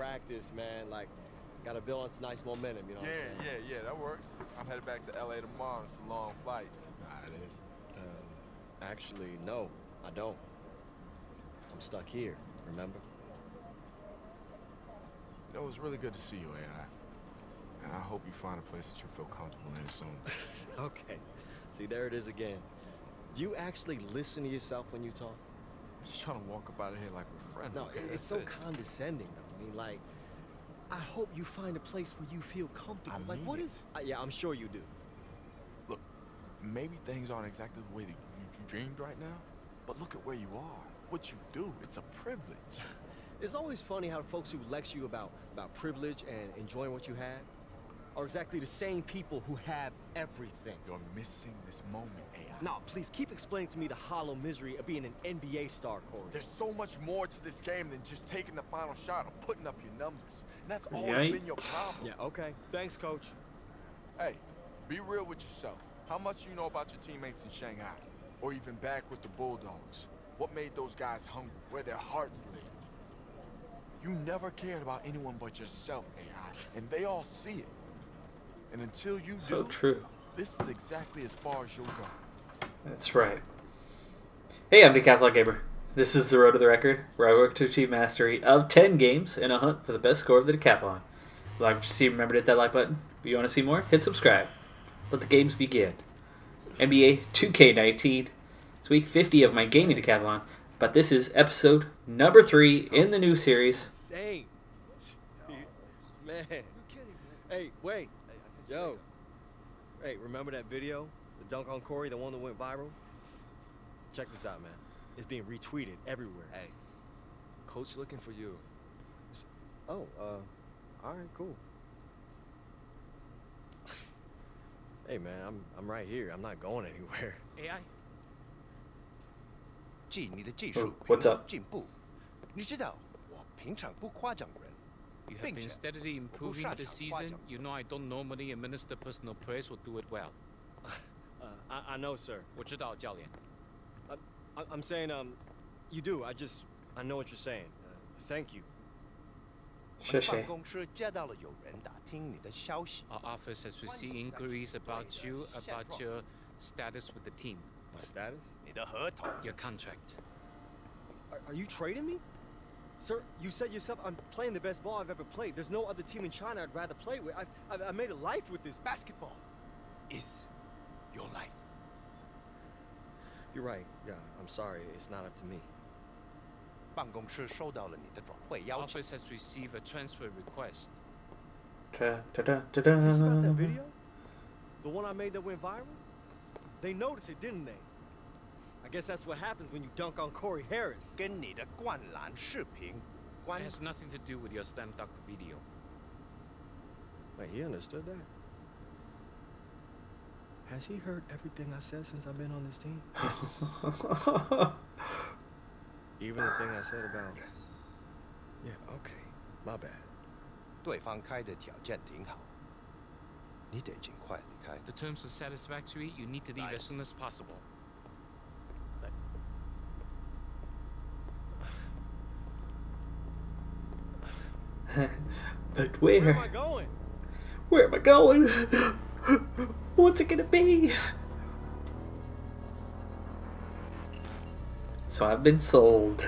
practice, man. Like, gotta build on some nice momentum, you know what I'm saying? Yeah, that works. I'm headed back to LA tomorrow. It's a long flight. It is. Actually, no, I don't. I'm stuck here, remember? You know, it was really good to see you, AI. And I hope you find a place that you feel comfortable in soon. Okay. See, there it is again. Do you actually listen to yourself when you talk? I'm just trying to walk up out of here like we're friends. No, okay? it's so condescending, though. I mean, like, I hope you find a place where you feel comfortable. Like, what is... yeah, I'm sure you do. Look, maybe things aren't exactly the way that you dreamed right now, but look at where you are. What you do, it's a privilege. It's always funny how folks who lecture you about privilege and enjoying what you have are exactly the same people who have everything. You're missing this moment, AI. No, please keep explaining to me the hollow misery of being an NBA star, Corey. There's so much more to this game than just taking the final shot or putting up your numbers. And that's always been your problem. Yeah, okay. Thanks, Coach. Hey, be real with yourself. How much you know about your teammates in Shanghai? Or even back with the Bulldogs? What made those guys hungry? Where their hearts lay? You never cared about anyone but yourself, AI. And they all see it. And until you do, so true. This is exactly as far as you'll go. That's right. Hey, I'm Decathlon Gamer. This is the Road to the Record, where I work to achieve mastery of 10 games in a hunt for the best score of the Decathlon. Like what you see, remember to hit that like button. If you want to see more, hit subscribe. Let the games begin. NBA 2K19. It's week 50 of my gaming Decathlon, but this is episode number 3 in the new series. Insane. Man. Hey, wait. Yo. Hey, remember that video? The dunk on Corey, the one that went viral? Check this out, man. It's being retweeted everywhere. Hey, Coach looking for you. Oh, all right, cool. Hey, man, I'm right here. I'm not going anywhere. AI. What's up? You have been steadily improving this season. You know I don't normally administer personal praise or do it well. I know, sir. 我知道，教练。 I'm saying, you do. I know what you're saying. Thank you. 谢谢。 Our office has received inquiries about you, about your status with the team. My status? Your contract. Are you trading me? Sir, you said yourself I'm playing the best ball I've ever played. There's no other team in China I'd rather play with. I made a life with this. Basketball is your life. You're right. Yeah, I'm sorry. It's not up to me. 办公室收到了你的转会邀请。 Office has received a transfer request. Da, da, da, da, Is this about that da. video? The one I made that went viral? They noticed it, didn't they? I guess that's what happens when you dunk on Corey Harris. 跟你的灌篮视频 It 关 has nothing to do with your slam dunk video. Wait, he understood that? Has he heard everything I said since I've been on this team? Yes. Even the thing I said about... Yes. Yeah, okay. My bad. 对方开的条件挺好，你得尽快离开。 The terms are satisfactory. You need to leave as soon as possible. But Where am I where? going? Where am I going? What's it gonna be? So I've been sold.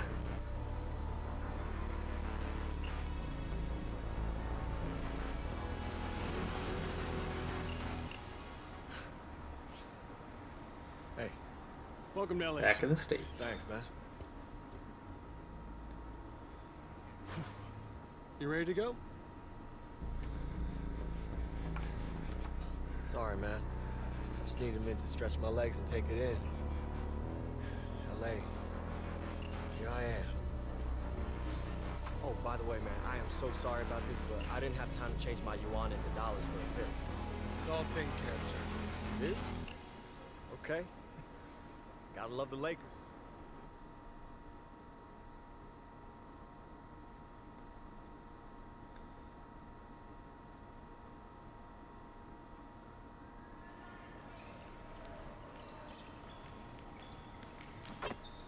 Hey, welcome to LA. Back in the States. Thanks, man. You ready to go? Sorry, man. I just needed a minute to stretch my legs and take it in. LA. Here I am. Oh, by the way, man, I am so sorry about this, but I didn't have time to change my yuan into dollars for a tip. It's all taken care of, sir. It is? Okay. Gotta love the Lakers.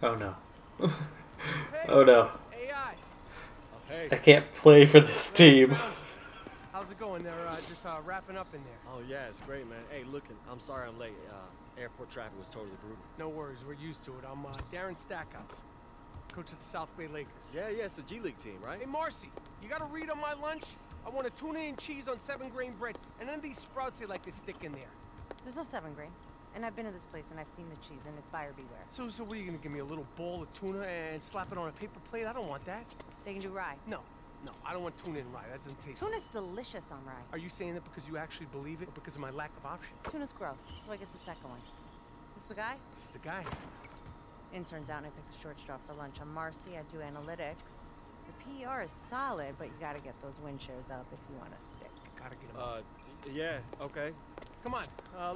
Oh no. Oh no. AI. Oh, hey. I can't play for this team. How's it going? They're just wrapping up in there. Oh, yeah, it's great, man. Hey, look, I'm sorry I'm late. Airport traffic was totally brutal. No worries, we're used to it. I'm Darren Stackhouse, coach of the South Bay Lakers. Yeah, it's a G League team, right? Hey, Marcy, you got to read on my lunch? I want a tuna and cheese on 7-grain bread, and then these sprouts they like to stick in there. There's no 7-grain. And I've been to this place and I've seen the cheese and it's buyer beware. So what are you gonna give me, a little bowl of tuna and slap it on a paper plate? I don't want that. They can do rye. No, I don't want tuna and rye. That doesn't taste Tuna's delicious on rye. Are you saying that because you actually believe it or because of my lack of options? Tuna's gross, so I guess the second one. Is this the guy? This is the guy. Interns out and I picked the short straw for lunch. I'm Marcy, I do analytics. The PR is solid, but you gotta get those wind shares up if you want to stick. Gotta get him up. Yeah, okay. Come on,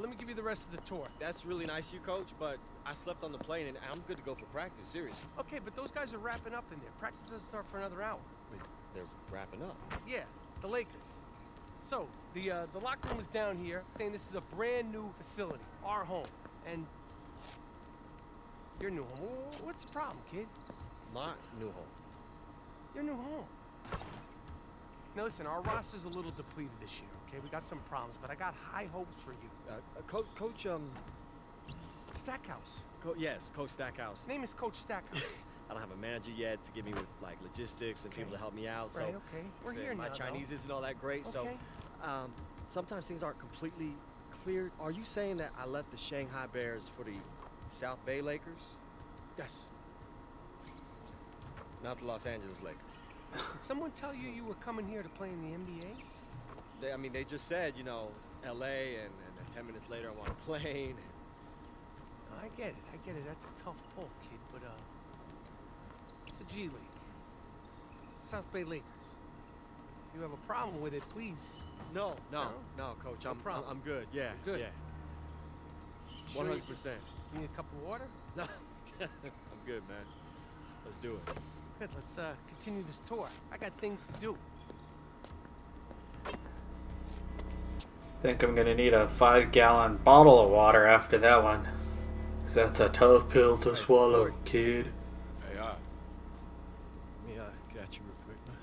let me give you the rest of the tour. That's really nice of you, Coach, but I slept on the plane and I'm good to go for practice, seriously. Okay, but those guys are wrapping up in there. Practice doesn't start for another hour. Wait, they're wrapping up? Yeah, the Lakers. So, the locker room is down here, saying this is a brand new facility, our home. And your new home. What's the problem, kid? My new home. Your new home. Now listen, our roster's a little depleted this year, okay? We got some problems, but I got high hopes for you. Coach, Stackhouse. Yes, Coach Stackhouse. His name is Coach Stackhouse. I don't have a manager yet to give me with like logistics and people to help me out. So right, okay. We're here my now, Chinese isn't all that great. Okay. So sometimes things aren't completely clear. Are you saying that I left the Shanghai Bears for the South Bay Lakers? Yes. Not the Los Angeles Lakers. Did someone tell you you were coming here to play in the NBA? They just said, you know, L.A. and then 10 minutes later I'm on a plane. I get it. That's a tough pull, kid, but it's a G League. South Bay Lakers. If you have a problem with it, please. No, Coach. No problem. I'm good. Yeah, good. Yeah. Sure 100%. You need a cup of water? No, I'm good, man. Let's do it. Good. Let's continue this tour. I got things to do. Think I'm gonna need a 5-gallon bottle of water after that one. 'Cause that's a tough pill to swallow, kid. Hey, Let me get you real quick, man.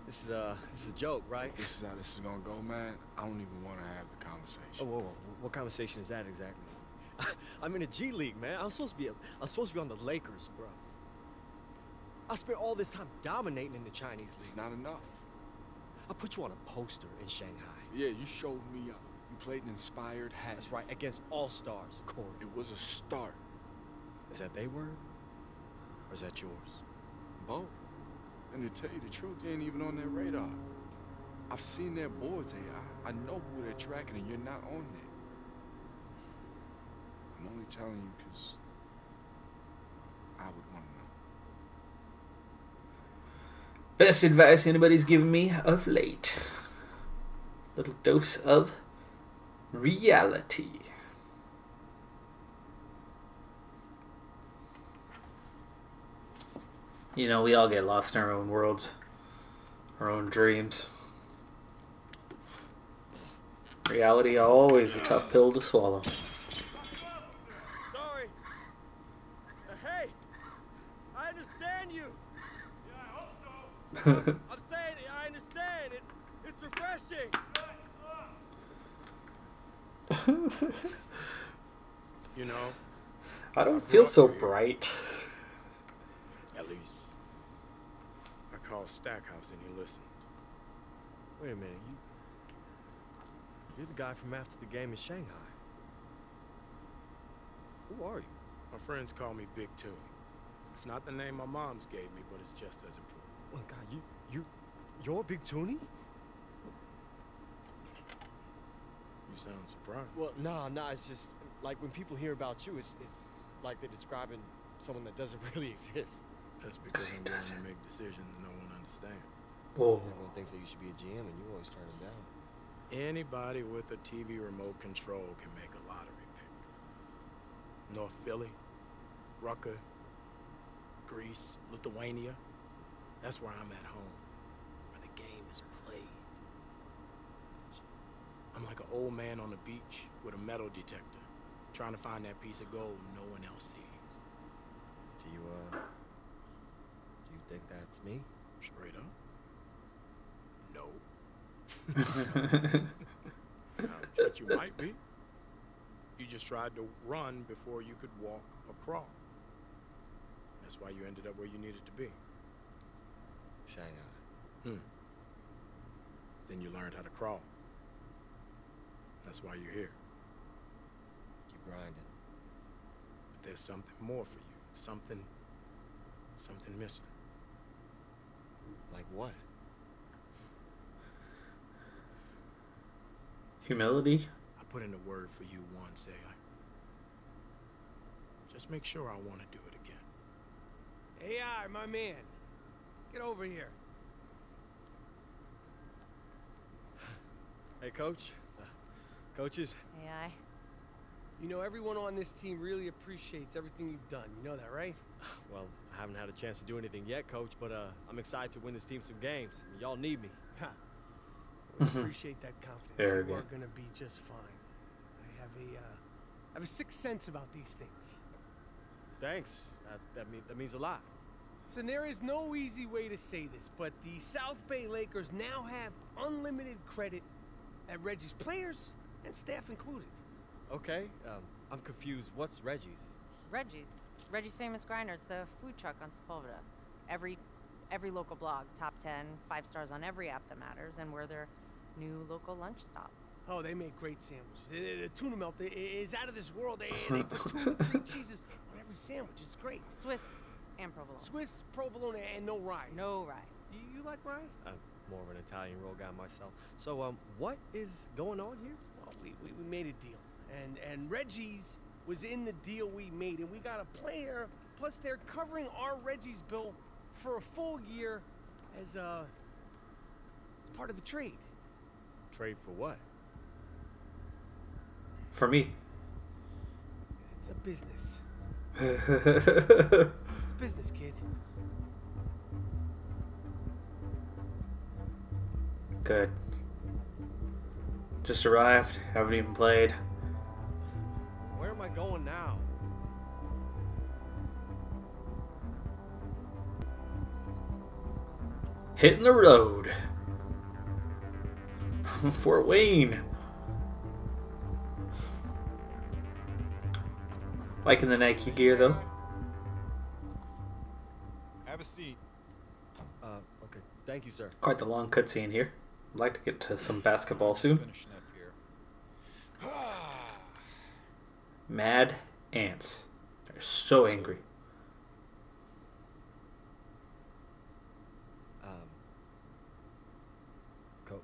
This is a joke, right? This is how this is gonna go, man. I don't even want to have the conversation. Oh, whoa. What conversation is that exactly? I'm in a G League, man. I'm supposed to be on the Lakers, bro. I spent all this time dominating in the Chinese It's league. not enough. I put you on a poster in Shanghai. Yeah, you showed me up. You played an inspired hat. That's right, against all-stars, Corey. It was a start. Is that they word? Or is that yours? Both. And to tell you the truth, you ain't even on their radar. I've seen their boards, AI. I know who they're tracking, and you're not on there. I'm only telling you because I would want to know. Best advice anybody's given me of late. Little dose of reality. You know, we all get lost in our own worlds, our own dreams. Reality always a tough pill to swallow. Sorry. Hey, I understand you. Yeah, I hope so. I'm saying I understand. It's refreshing. You know, I don't feel so bright. at least I called Stackhouse and he listened. Wait a minute, you're the guy from after the game in Shanghai. Who are you? My friends call me Big Two. It's not the name my mom's gave me, but it's just as important. Oh God, you're Big Toonie? You sound surprised. Well, nah, it's just like when people hear about you, it's like they're describing someone that doesn't really exist. That's because I'm willing to make decisions no one understands. Whoa. Everyone thinks that you should be a GM, and you always turn them down. Anybody with a TV remote control can make a lottery pick. North Philly, Rucker, Greece, Lithuania. That's where I'm at home, where the game is played. I'm like an old man on the beach with a metal detector, trying to find that piece of gold no one else sees. Do you think that's me? Straight up. No. But you might be. You just tried to run before you could walk or crawl. That's why you ended up where you needed to be. Shanghai. Then you learned how to crawl. That's why you're here. Keep grinding. But there's something more for you. Something missing. Like what? Humility. I put in a word for you once, AI. Just make sure I want to do it again. AI, my man. Get over here. Hey, Coach. Coaches. AI. You know, everyone on this team really appreciates everything you've done. You know that, right? Well, I haven't had a chance to do anything yet, Coach, but I'm excited to win this team some games. I mean, y'all need me. Ha. We appreciate that confidence. Very You are good. gonna be just fine. I have a sixth sense about these things. Thanks. That means a lot. So there is no easy way to say this, but the South Bay Lakers now have unlimited credit at Reggie's, players and staff included. Okay. I'm confused. What's Reggie's? Reggie's Famous Grinders, the food truck on Sepulveda. Every local blog, top 10, 5 stars on every app that matters, and we're their new local lunch stop. Oh, they make great sandwiches. The tuna melt is out of this world. They put 2 to 3 cheeses on every sandwich. It's great. Swiss and provolone. Swiss, provolone, and no rye. No rye. You like rye? I'm more of an Italian roll guy myself. So, what is going on here? Well, we made a deal, and Reggie's was in the deal we made, and we got a player. Plus, they're covering our Reggie's bill for a full year as part of the trade. Trade for what? For me. It's a business. It's a business, kid. Good. Just arrived. Haven't even played. Where am I going now? Hitting the road. Fort Wayne. Liking the Nike gear though. Have a seat. Okay. Thank you, sir. Quite the long cutscene here. I'd like to get to some basketball soon. Finishing up here. Mad ants. They're so angry.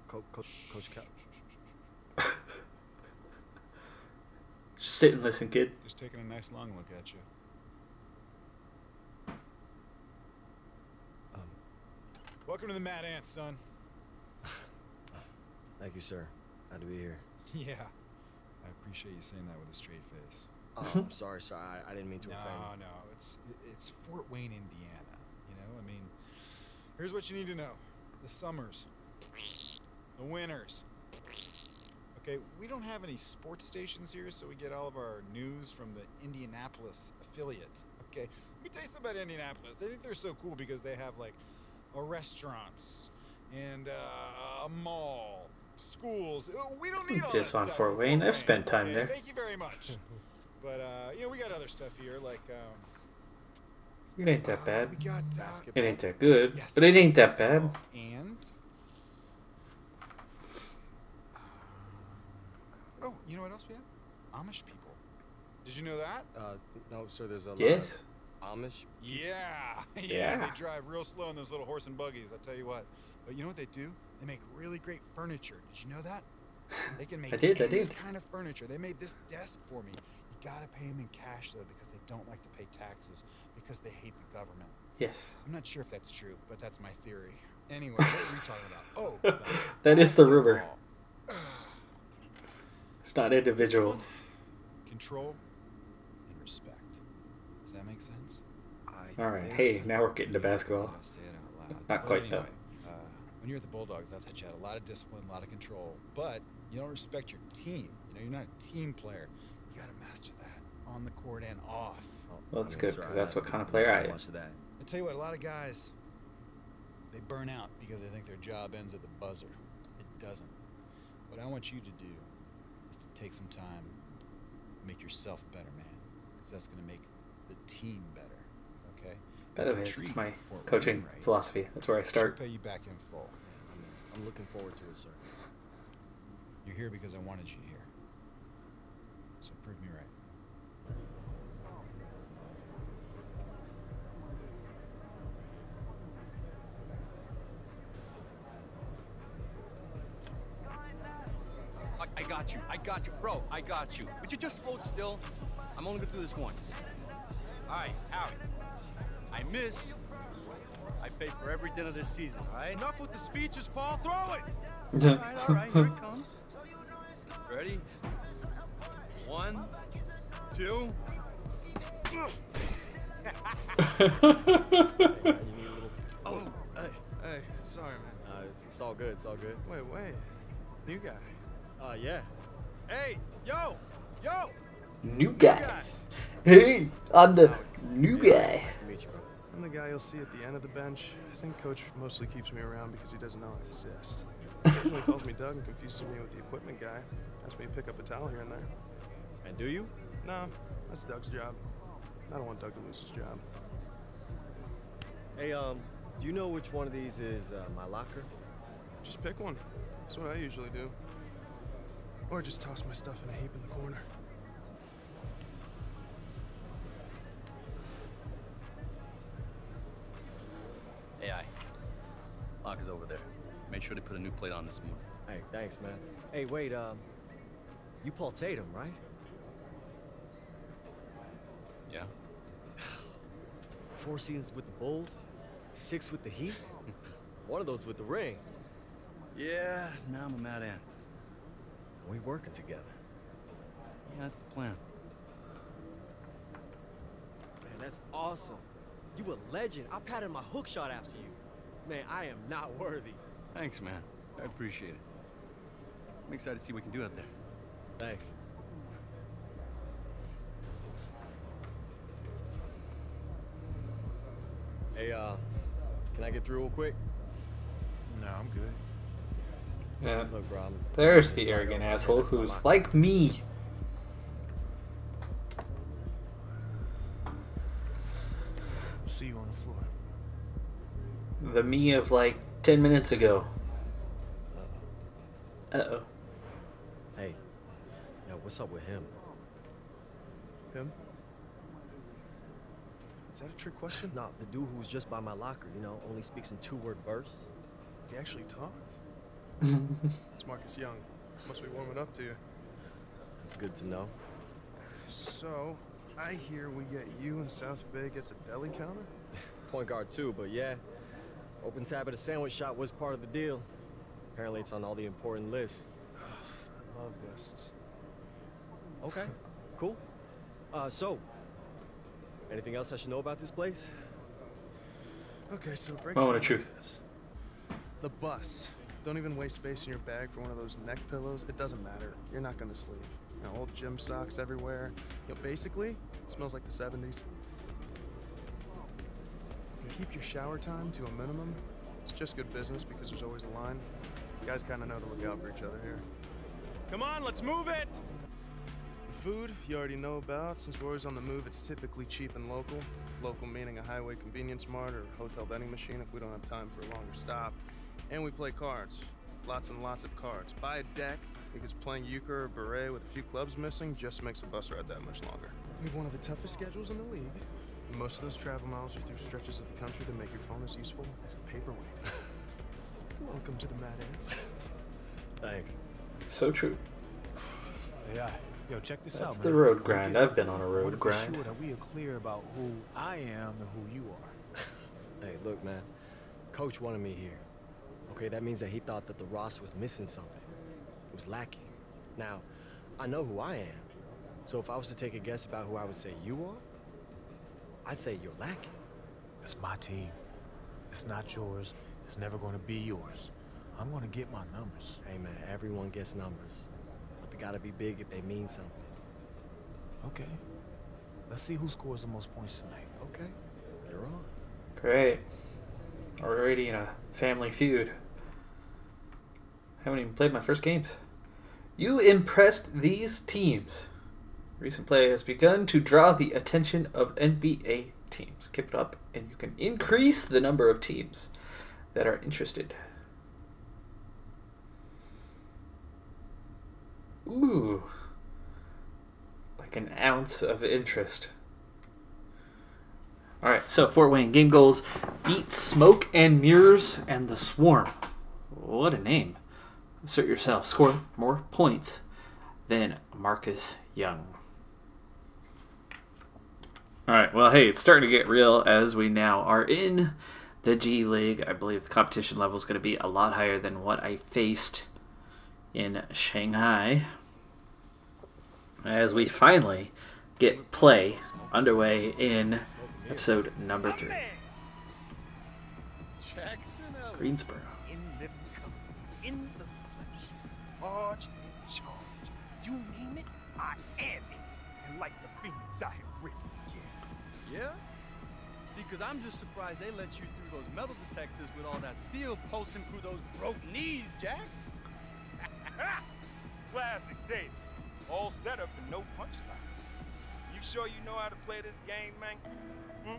Coach Cal. Just sit and listen, kid. Just taking a nice long look at you. Welcome to the Mad Ants, son. Thank you, sir. Glad to be here. Yeah. I appreciate you saying that with a straight face. I'm sorry, sir. I didn't mean to offend you. No. It's Fort Wayne, Indiana. You know, I mean, here's what you need to know. The summers. The winters. Okay, we don't have any sports stations here, so we get all of our news from the Indianapolis affiliate. Okay, let me tell you something about Indianapolis. They think they're so cool because they have like restaurants and a mall, schools. We don't need all Just that on stuff Fort in Wayne. I've spent time okay? there. Thank you very much. But you know, we got other stuff here like It ain't that bad. we got It ain't that good, yes, but it ain't that bad. and oh, you know what else we have? Amish people. Did you know that? No, sir. There's a Yes. lot of Amish. Yeah. Yeah. They drive real slow in those little horse and buggies, I'll tell you what. But you know what they do? They make really great furniture. Did you know that? They can make I did. any kind of furniture. They made this desk for me. You gotta pay them in cash though, because they don't like to pay taxes because they hate the government. Yes. I'm not sure if that's true, but that's my theory. Anyway, what are we talking about? Oh, That is the rumor. basketball. It's not individual. Discipline, control, and respect. Does that make sense? All right. Hey, now we're getting to basketball. Say it out loud. Not But quite, anyway, when you're at the Bulldogs, I thought you had a lot of discipline, a lot of control, but you don't respect your team. You know, you're not a team player. You got to master that on the court and off. Well, that's I mean, good sir, because I that's what haven't kind of player I done am. much of that. I tell you what, a lot of guys, They burn out because they think their job ends at the buzzer. It doesn't. What I want you to do is to take some time, make yourself a better man, because that's going to make the team better, okay? By the way, it's my coaching philosophy. That's where I start. She'll pay you back in full. I'm looking forward to it, sir. You're here because I wanted you here. So prove me right. I got you, bro, I got you. Would you just float still? I'm only gonna do this once. All right, Harry. I miss. I pay for every dinner this season, all right? Enough with the speeches, Paul. Throw it. All right, here it comes. Ready? 1, 2. Oh, hey, sorry, man. It's all good, it's all good. Wait, new guy. Yeah. Hey, yo. New guy. Hey, I'm the new guy. Nice to meet you, bro. I'm the guy you'll see at the end of the bench. I think Coach mostly keeps me around because he doesn't know I exist. He occasionally calls me Doug and confuses me with the equipment guy. Asks me to pick up a towel here and there. And do you? No, that's Doug's job. I don't want Doug to lose his job. Hey, do you know which one of these is my locker? Just pick one. That's what I usually do. Or just toss my stuff in a heap in the corner. AI. Locker's over there. Made sure to put a new plate on this morning. Hey, thanks, man. Hey, wait, you Paul Tatum, right? Yeah? 4 seasons with the Bulls, 6 with the Heat, one of those with the ring. Yeah, now I'm a mad ant. We working together. Yeah, that's the plan. Man, that's awesome. You a legend. I patted my hook shot after you. Man, I am not worthy. Thanks, man. I appreciate it. I'm excited to see what we can do out there. Thanks. Hey, can I get through real quick? No, I'm good. Yeah. Look, bro, There's the arrogant asshole who's like me. See you on the floor. The me of like 10 minutes ago. Uh-oh. Hey, yo, what's up with him? Him? Is that a trick question? No, the dude who's just by my locker, you know, only speaks in 2-word bursts. He actually talked. It's Marcus Young. Must be warming up to you. That's good to know. So, I hear we get you and South Bay gets a deli counter? Point guard too, but yeah. Open tab at a sandwich shop was part of the deal. Apparently it's on all the important lists. I love lists. Okay, cool. So, anything else I should know about this place? Okay, so it breaks Moment of down like truth. this. The bus. Don't even waste space in your bag for one of those neck pillows. It doesn't matter. You're not gonna sleep. You know, old gym socks everywhere. You know, basically, it smells like the 70s. You keep your shower time to a minimum. It's just good business because there's always a line. You guys kind of know to look out for each other here. Come on, let's move it! The food you already know about. Since we're always on the move, it's typically cheap and local. Local meaning a highway convenience mart or hotel vending machine if we don't have time for a longer stop. And we play cards. Lots and lots of cards. Buy a deck because playing euchre or beret with a few clubs missing just makes a bus ride that much longer. We have one of the toughest schedules in the league. And most of those travel miles are through stretches of the country that make your phone as useful as a paperweight. Welcome to the Mad Ants. Thanks. So true. Yeah. Yo, check this out, That's man. the road grind. I've been on a road Want to be grind. sure that we are clear about who I am and who you are. Hey, look, man. Coach wanted me here. Okay, that means that he thought that the roster was missing something. It was lacking. Now, I know who I am. So if I was to take a guess about who I would say you are, I'd say you're lacking. It's my team. It's not yours. It's never going to be yours. I'm going to get my numbers. Hey, man, everyone gets numbers. But they gotta be big if they mean something. Okay. Let's see who scores the most points tonight. Okay, you're on. Great. Already in a family feud. Haven't even played my first games. You impressed these teams. Recent play has begun to draw the attention of NBA teams. Keep it up, and you can increase the number of teams that are interested. Ooh. Like an ounce of interest. Alright, so Fort Wayne game goals: beat Smoke and Mirrors and the Swarm. What a name. Assert yourself. Score more points than Marcus Young. Alright, well, hey, it's starting to get real as we now are in the G League. I believe the competition level is going to be a lot higher than what I faced in Shanghai. As we finally get play underway in episode number 3. Greensboro. In living color, in the flesh, large in charge. You name it, I am it. And like the phoenix, I have risen again. Yeah? See, because I'm just surprised they let you through those metal detectors with all that steel pulsing through those broke knees, Jack. Classic tape. All set up and no punchline. You sure you know how to play this game, man?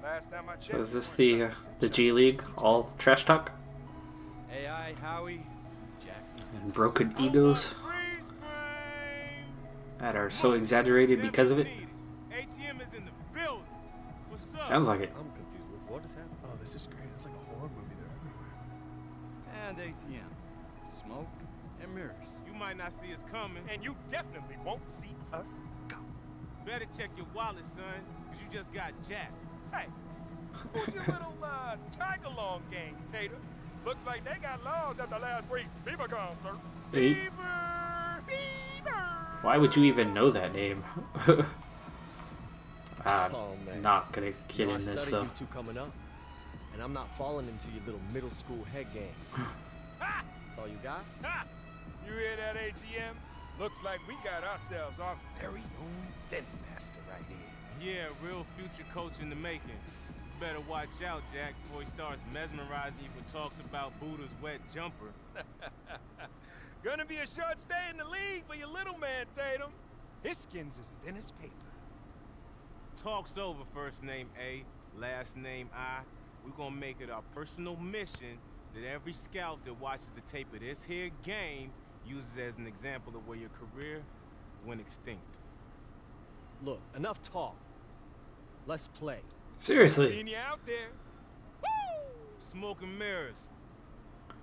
Last time I checked. So is this the G League, all trash talk? AI, Howie, Jackson. And broken egos that are so exaggerated because of it? ATM is in the building. What's up? Sounds like it. I'm confused. What is happening? Oh, this is great. It's like a horror movie. They're everywhere. And ATM, Smoke, and Mirrors. You might not see us coming, and you definitely won't see us come. Better check your wallet, son, because you just got jacked. Hey, who's your little tag-along gang, Tater? Looks like they got laws at the last week's Beaver concert. Hey. Beaver! Beaver! Why would you even know that name? I'm Oh, man. not gonna get You know, in this I studied though. you two coming up, and I'm not falling into your little middle school head games. Ha! That's all you got? Ha! You hear that, ATM? Looks like we got ourselves our very own Zen master right here. Yeah, real future coach in the making. Better watch out, Jack, before he starts mesmerizing you with talks about Buddha's wet jumper. Gonna be a short stay in the league for your little man, Tatum. His skin's as thin as paper. Talk's over, first name A, last name I. We're gonna make it our personal mission that every scout that watches the tape of this here game uses as an example of where your career went extinct. Look, enough talk. Let's play. Seriously. Seen you out there. Woo! Smoke and Mirrors.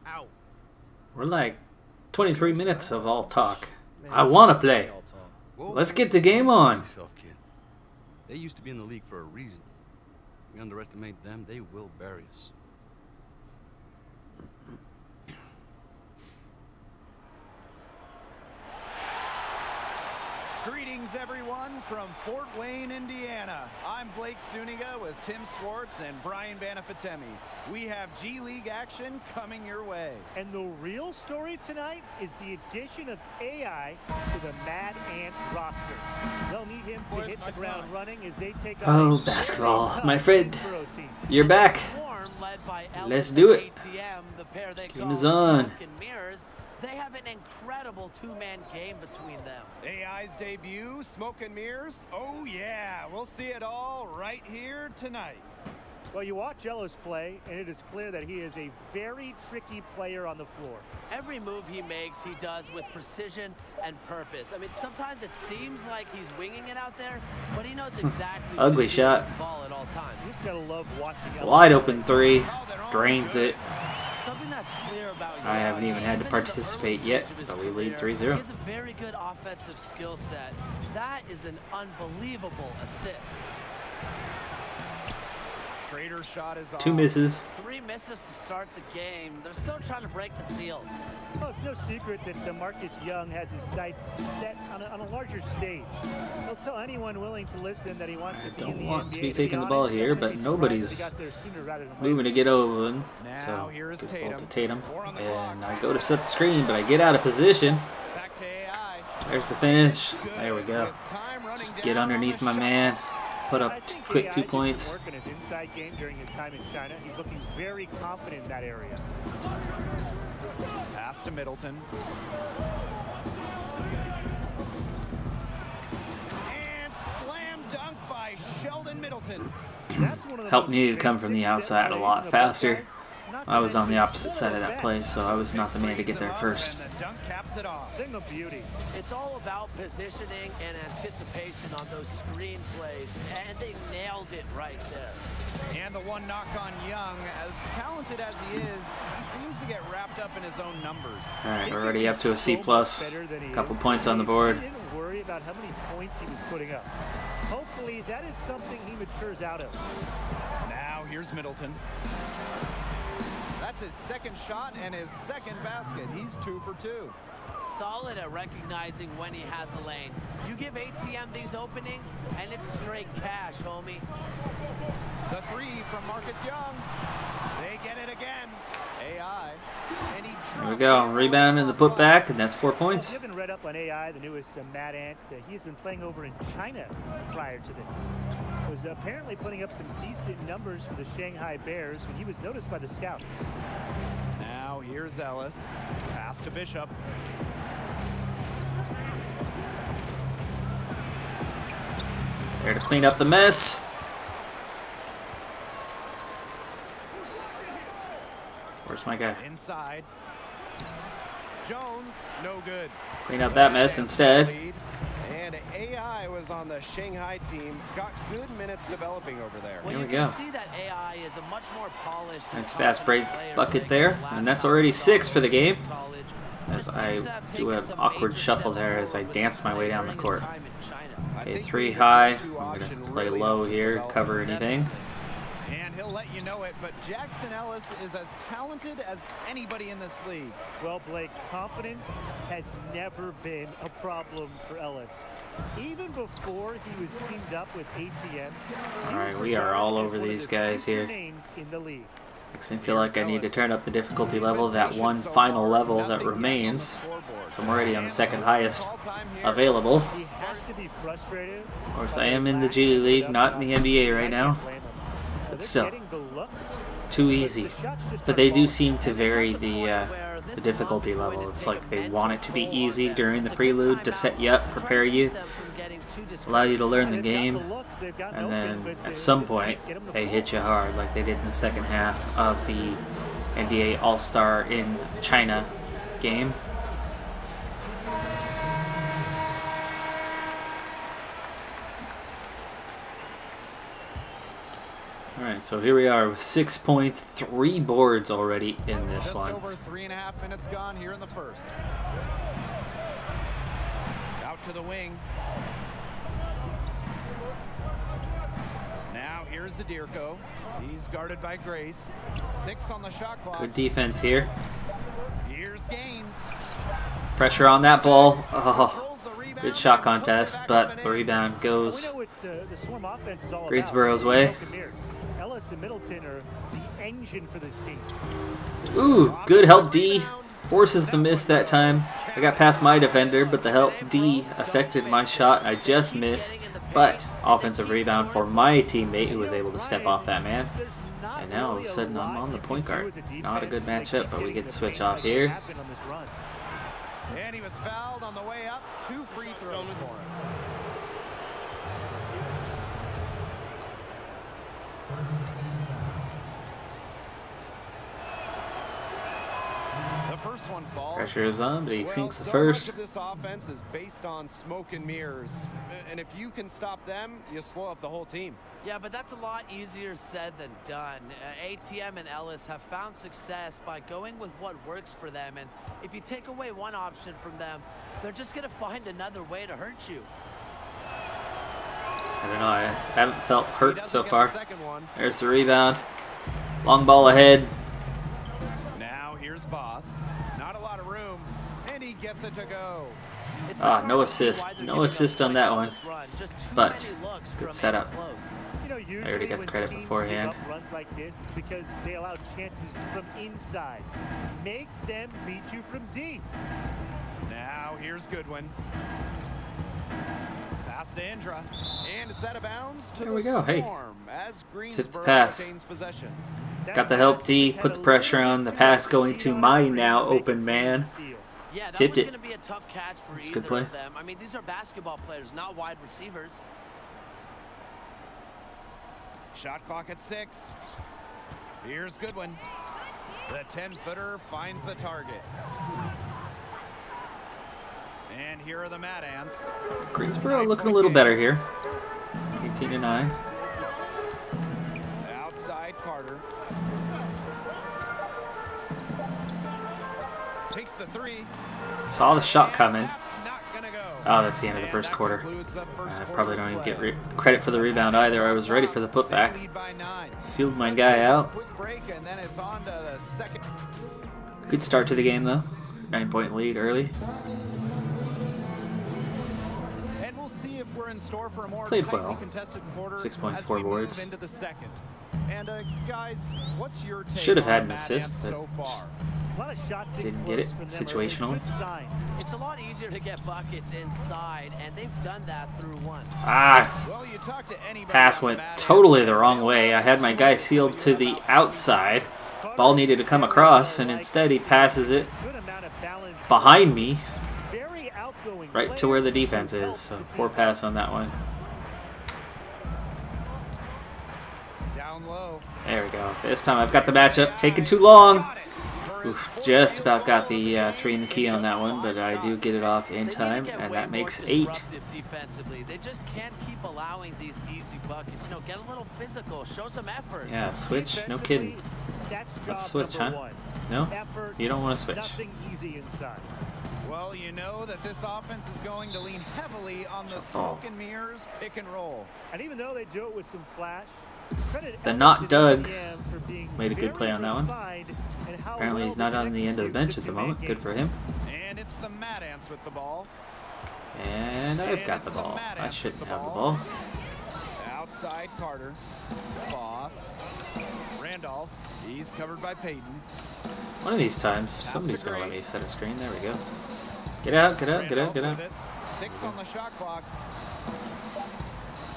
Out. We're like 23 minutes of all talk. Man, I want to play. all talk. Whoa, Let's get the game on. yourself, kid. They used to be in the league for a reason. We underestimate them, they will bury us. Greetings, everyone, from Fort Wayne, Indiana. I'm Blake Suniga with Tim Swartz and Brian Banafatemi. We have G League action coming your way. And the real story tonight is the addition of AI to the Mad Ants roster. They'll need him to hit the ground running as they take on Oh, a basketball. very My tough friend, Greensboro team. you're back. Swarm, led by Let's Ellis do and it. ATM, the pair they Game call is on. Smoke and Mirrors. They have an incredible two-man game between them. AI's debut, Smoke and Mirrors? Oh, yeah. We'll see it all right here tonight. Well, you watch Ellis play, and it is clear that he is a very tricky player on the floor. Every move he makes, he does with precision and purpose. I mean, sometimes it seems like he's winging it out there, but he knows exactly what Ugly to do shot. with the ball at all times. You just gotta love watching Ellis. Wide open three. Drains it. Something that's clear about I haven't even had to in the participate early yet, stage of his but we lead career, 3-0. He has a very good offensive skill set. That is an unbelievable assist. Trader's shot is off. 2 misses. 3 misses to start the game. They're still trying to break the seal. Well, it's no secret that Marcus Young has his sights set on a larger stage. He'll tell anyone willing to listen that he wants to be in the Don't want NBA. to be taking the ball honest, here, I'm gonna but be nobody's surprised they got there sooner rather than moving later. to get open. Now, So, here is good ball to Tatum. Tatum. 4 on the And clock. I go to set the screen, but I get out of position. Back to AI. There's the finish. Good There we go. with time running Just down get on underneath the my shot. man. put up quick 2 points. Work on his inside game during his time in China. He's looking very confident in that area. Pass to Middleton. And slam dunk by Sheldon Middleton. Help needed to come from the outside a lot faster. I was on the opposite side of that play, so I was not the man to get there first. Dunk caps it off. Thing of beauty. It's all about positioning and anticipation on those screen plays, and they nailed it right there. And the one knock on Young, as talented as he is, he seems to get wrapped up in his own numbers. All right, we're already up to a C+. A couple points on the board. He didn't worry about how many points he was putting up. Hopefully, that is something he matures out of. Now here's Middleton. That's his second shot and his second basket. He's 2 for 2. Solid at recognizing when he has a lane. You give ATM these openings, and it's straight cash, homie. The 3 from Marcus Young. They get it again. AI. And he There we go. Rebound and the putback, and that's 4 points. If you haven't read up on AI, the newest Mad Ant, he's been playing over in China prior to this. Was apparently putting up some decent numbers for the Shanghai Bears when he was noticed by the scouts. Now here's Ellis. Pass to Bishop. There to clean up the mess. Where's my guy? Inside. Jones, no good. Clean up that mess instead. And AI was on the Shanghai team. Got good minutes developing over there. Here we go. See that AI is a much more polished. Nice fast break bucket there, and that's already 6 for the game. As I do an awkward shuffle there as I dance my way down the court. Okay, 3 high. I'm going to play low here, cover anything. And he'll let you know it, but Jackson Ellis is as talented as anybody in this league. Well, Blake, confidence has never been a problem for Ellis. Even before he was teamed up with ATM. All right, we are all over these guys here. Makes me feel like I need to turn up the difficulty level, that one final level that remains. So I'm already on the second highest available. Of course, I am in the G League, not in the NBA right now. But still, too easy. But they do seem to vary the difficulty level. It's like they want it to be easy during the prelude to set you up, prepare you, allow you to learn the game, and then at some point they hit you hard like they did in the second half of the NBA All-Star in China game. Alright, so here we are with 6 points, 3 boards already in this one. Over 3.5 minutes gone here in the first. Out to the wing. Now here's Zadirko. He's guarded by Grace. 6 on the shot clock. Good defense here. Here's Gaines. Pressure on that ball. Oh, good shot contest, but the rebound goes Greensboro's way. Ellis and Middleton are the engine for this team. Ooh, good help D. Forces the miss that time. I got past my defender, but the help D affected my shot. I just missed, but offensive rebound for my teammate who was able to step off that man. And now all of a sudden I'm on the point guard. Not a good matchup, but we get to switch off here. And he was fouled on the way up. 2 free throws for him. The first one falls. Pressure is on, but he sinks the first. Much of this offense is based on smoke and mirrors. And if you can stop them, you slow up the whole team. Yeah, but that's a lot easier said than done. ATM and Ellis have found success by going with what works for them. And if you take away one option from them, they're just going to find another way to hurt you. I don't know, I haven't felt hurt so far. There's the rebound. Long ball ahead. Now here's Boss. Not a lot of room, and he gets it to go. Ah, no assist. No assist on that one. But good setup. I already got the credit beforehand. Runs like this, it's because they allow chances from inside. Make them beat you from deep. Now here's Goodwin. Pass to Indra, and it's out of bounds to There we the go. Hey, Storm as tip the Greensboro pass. retains possession. Got the help D, put the pressure on. The pass going to my now open man. Yeah, that Tipped was it. going to be a tough catch for It's a either good play. of them. I mean, these are basketball players, not wide receivers. Shot clock at 6. Here's Goodwin. The 10-footer finds the target. And here are the Mad Ants. Greensboro looking a little better here. 18-9. Outside Carter. Takes the 3. Saw the shot coming. Not gonna go. Oh, that's the end of the first quarter. I probably don't even get credit for the rebound either. I was ready for the putback. Sealed my guy out. Good start to the game though. 9-point lead early. And we'll see if we're in store for a more Played well. contested quarter 6 points, as 4 we move boards. into the second. And guys, what's your take Should have had on an Mad assist, Ants but so far? A lot of shots in didn't get it close from them are a situationally. good sign. It's a lot easier to get buckets inside, and they've done that through one. Ah, Well, you talk to anybody pass on went Mad Ants, totally the wrong way. I had my guy sealed to the outside. Ball needed to come across, and instead he passes it behind me, right to where the defense is. So poor pass on that one. Down low. There we go. This time I've got the matchup. Taking too long. Oof, just about got the 3 in the key on that one, but I do get it off in time, and that makes 8. Defensively, they just can't keep allowing these easy buckets. You know, get a little physical, show some effort. Yeah, switch? No kidding. Let's switch, huh? No? You don't want to switch. Nothing easy inside. Well, you know that this offense is going to lean heavily on the smoke and mirrors pick and roll. And even though they do it with some flash, The not Doug made a good play on that one. Apparently he's not on the end of the bench at the moment. Good for him. And it's the Mad Ants with the ball. And I've got the ball. I shouldn't have the ball. Outside Carter. Boss. Randolph. He's covered by Peyton. One of these times, somebody's going to let me set a screen. There we go. Get out, get out, get out, get out. 6 on the shot clock.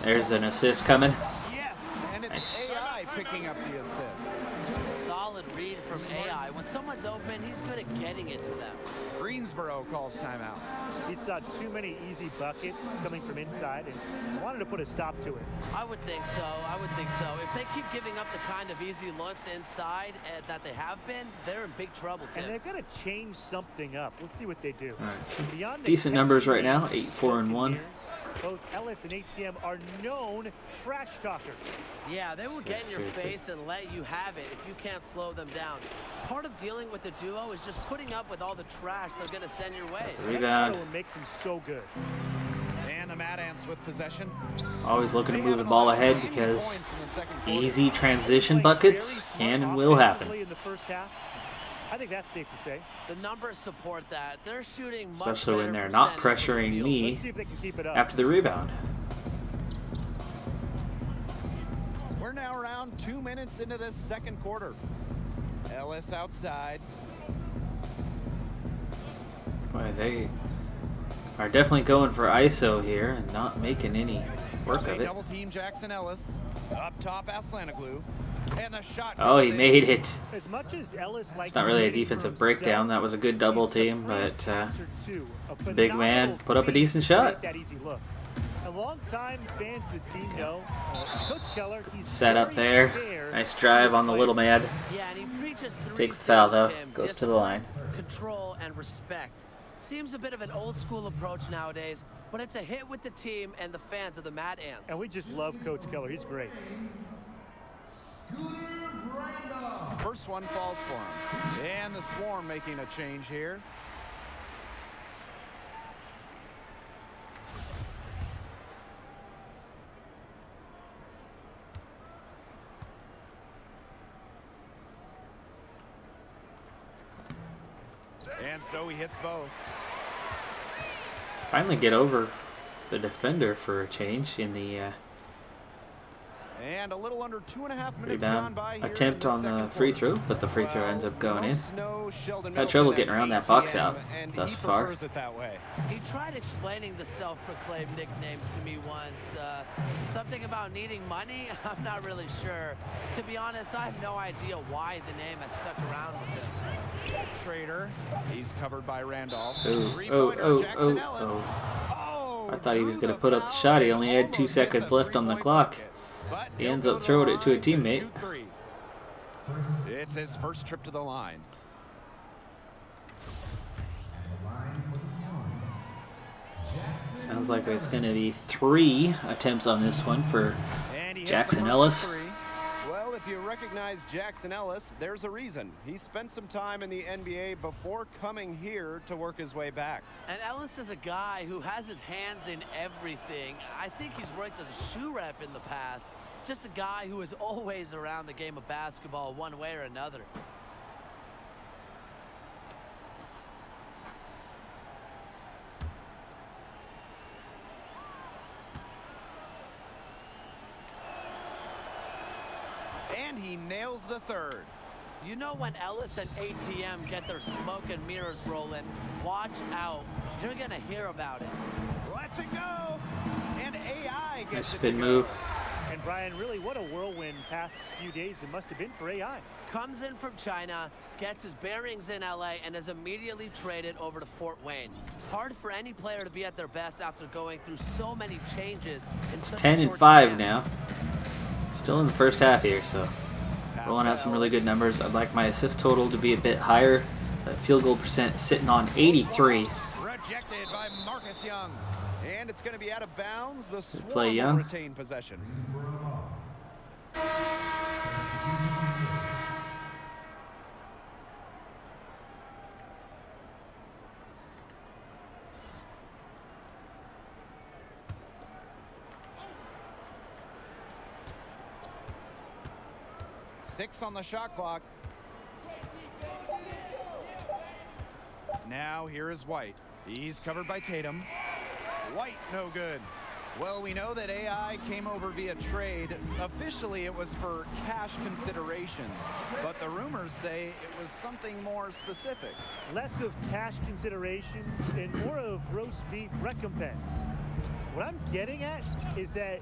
There's an assist coming. Yes, and it's Nice. AI picking up the assist. Solid read from AI. When someone's open, he's good at getting it to them. Greensboro calls timeout. He saw too many easy buckets coming from inside and wanted to put a stop to it. I would think so. I would think so. If they keep giving up the kind of easy looks inside that they have been, they're in big trouble, Tim. And they've got to change something up. Let's see what they do. All right, so Beyond the decent numbers right catching now. 8-4-1. both Ellis and ATM are known trash talkers. Yeah, they will get in your seriously. face and let you have it if you can't slow them down. Part of dealing with the duo is just putting up with all the trash they're going to send your way. Rebound. That's what makes them so good. And the Mad Ants with possession. Always looking to move the ball ahead because easy transition buckets can and will happen. In the first half, I think that's safe to say. The numbers support that. They're shooting much Especially when better they're not percentage from the pressuring field. me Let's see if they can keep it up. after the rebound. We're now around 2 minutes into this second quarter. Ellis outside. Boy, they are definitely going for ISO here and not making any work of They it. double team Jackson Ellis. Up top, Aslanoglu. And the shot. Oh, he made it. As much as Ellis likes It's not really a creating for defensive breakdown. That was a good double team, but big man phenomenal put up a decent shot. That easy look. A long-time fans of the team know Coach Keller. He's Set up there. fair. Nice drive on the little man. Yeah, and he preaches three Takes the foul things, though. Tim. Goes to the line. Control and respect. Seems a bit of an old school approach nowadays, but it's a hit with the team and the fans of the Mad Ants. And we just love Coach Keller. He's great. First one falls for him. And the Swarm making a change here. And so he hits both. Finally get over the defender for a change in the And a little under 2.5 minutes gone Rebound. by here Attempt in on the free throw, but the free throw ends up going in. Had Had trouble getting around that box out thus far. It that way. He tried explaining the self-proclaimed nickname to me once. Something about needing money? I'm not really sure. To be honest, I have no idea why the name has stuck around with him. Trader, he's covered by Randolph. I thought he was going to put up the shot. He only had 2 seconds left on the clock. He ends up throwing it to a teammate. It's his first trip to the line. Sounds like it's going to be 3 attempts on this one for Jackson Ellis. Well, if you recognize Jackson Ellis, there's a reason. He spent some time in the NBA before coming here to work his way back. And Ellis is a guy who has his hands in everything. I think he's worked as a shoe rep in the past. Just a guy who is always around the game of basketball one way or another. And he nails the third. You know, when Ellis and ATM get their smoke and mirrors rolling, watch out. You're going to hear about it. Let's it go. And AI gets Nice spin move. And Brian, really, what a whirlwind past few days it must have been for AI. Comes in from China, gets his bearings in LA, and is immediately traded over to Fort Wayne. Hard for any player to be at their best after going through so many changes. It's 10-5 now. Still in the first half here, so rolling out some really good numbers. I'd like my assist total to be a bit higher. That field goal percent sitting on 83. Rejected by Marcus Young. And it's going to be out of bounds. The Swarm play Young. Retain possession. Six on the shot clock. Now here is White. He's covered by Tatum. White, no good. Well, we know that AI came over via trade. Officially, it was for cash considerations, but the rumors say it was something more specific. Less of cash considerations and more of roast beef recompense. What I'm getting at is that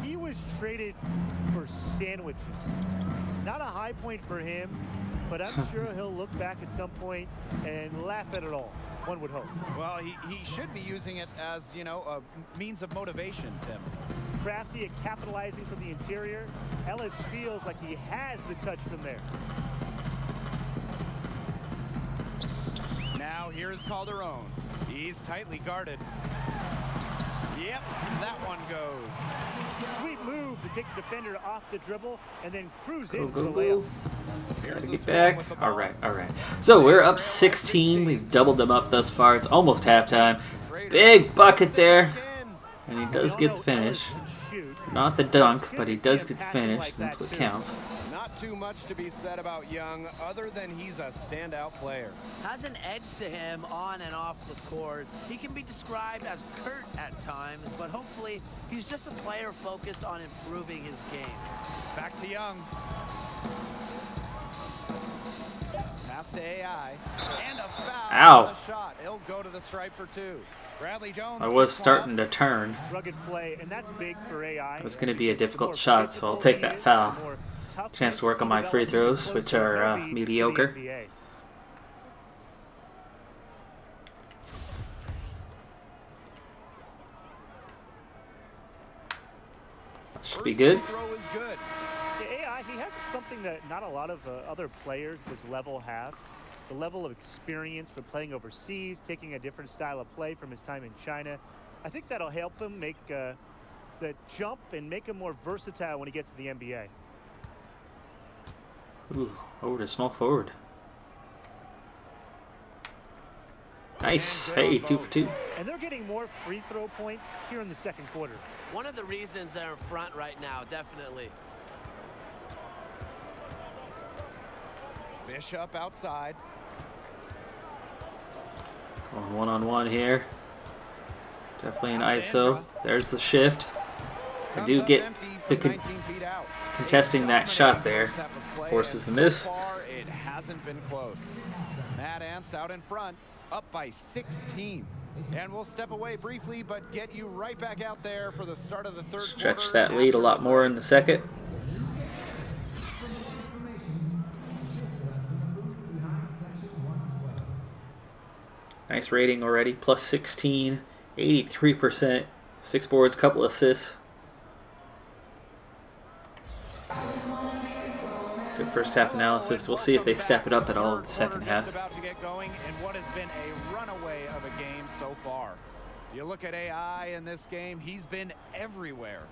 he was traded for sandwiches. Not a high point for him, but I'm sure he'll look back at some point and laugh at it all. One would hope. Well, he should be using it as, you know, a means of motivation, Tim. Crafty at capitalizing from the interior. Ellis feels like he has the touch from there. Now here's Calderon. He's tightly guarded. Yep, that one goes. Sweet move to take the defender off the dribble and then cruise in Go, for the go, layup. go. Gotta get back. All right. So we're up 16. We've doubled them up thus far. It's almost halftime. Big bucket there. And he does get the finish. Not the dunk, but he does get the finish. That's what counts. Not too much to be said about Young, other than he's a standout player. Has an edge to him on and off the court. He can be described as curt at times, but hopefully he's just a player focused on improving his game. Back to Young. Pass to AI. And a foul. Ow. On the shot. He'll go to the stripe for two. Bradley Jones. I was starting to turn. Rugged play, and that's big for AI. It's going to be a difficult shot, so I'll take that foul. Chance to work on my free throws, which are mediocre. Should be good. AI, he has something that not a lot of other players this level have. The level of experience for playing overseas, taking a different style of play from his time in China. I think that'll help him make the jump and make him more versatile when he gets to the NBA. Ooh, over to small forward. Nice. Hey, 2 for 2. And they're getting more free throw points here in the second quarter. One of the reasons they're in front right now, definitely. Bishop outside. Going one-on-one here. Definitely an ISO. There's the shift. I do get the contesting that shot there. Forces the miss. So far, it hasn't been close. Mad Ants out in front, up by 16. And we'll step away briefly, but get you right back out there for the start of the third Stretch quarter. that lead a lot more in the second. Nice rating already, plus 16, 83%, 6 boards, couple assists. Good first half analysis. We'll see if they step it up at all in the second half. About to get going in what has been a runaway of a game so far. You look at AI in this game, he's been everywhere.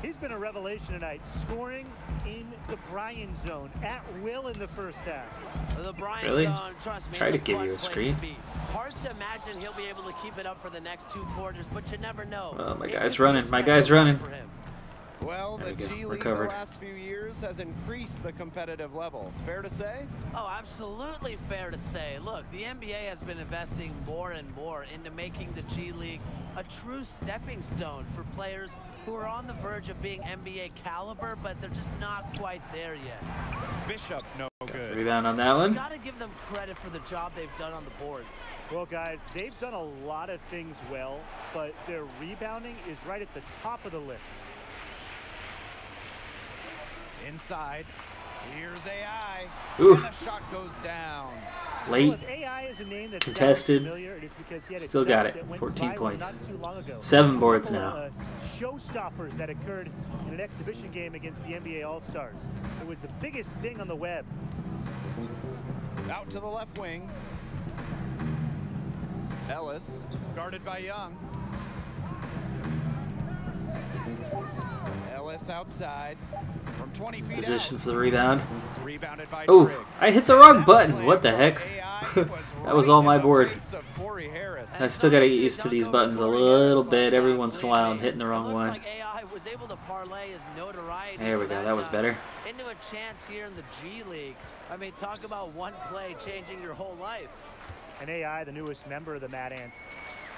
He's been a revelation tonight, scoring in the Bryan zone at will in the first half. The Bryan Really? zone, trust me, Try to it's give fun you a place screen. to be. Hard to imagine he'll be able to keep it up for the next 2 quarters, but you never know. Well, my It guy's could be a running. My special guy's night running. for him. Well, There the we go. G League Recovered. the last few years has increased the competitive level. Fair to say? Oh, absolutely fair to say. Look, the NBA has been investing more and more into making the G League a true stepping stone for players who are on the verge of being NBA caliber, but they're just not quite there yet. Bishop, no good. Rebound on that one. Got to give them credit for the job they've done on the boards. Well, guys, they've done a lot of things well, but their rebounding is right at the top of the list. Inside, here's AI. Oof. And the shot goes down. Late. Well, if AI is a name that Contested. sounds familiar, it is because he had a Still dunk got it. that went 14 viral points. not too long ago. 7 boards A now. couple of, showstoppers that occurred in an exhibition game against the NBA All-Stars. It was the biggest thing on the web. Out to the left wing. Ellis, guarded by Young. Ellis outside from 20 feet Position out. for the rebound. Rebounded by Oh, Trigg. I hit the wrong button. What the heck? That was all my board. I still got to get used to these buttons a little bit. Every once in a while I'm hitting the wrong one. AI was able to parlay his notoriety There we go. That was better. into a chance here in the G League. I mean, talk about one play changing your whole life. And AI, the newest member of the Mad Ants,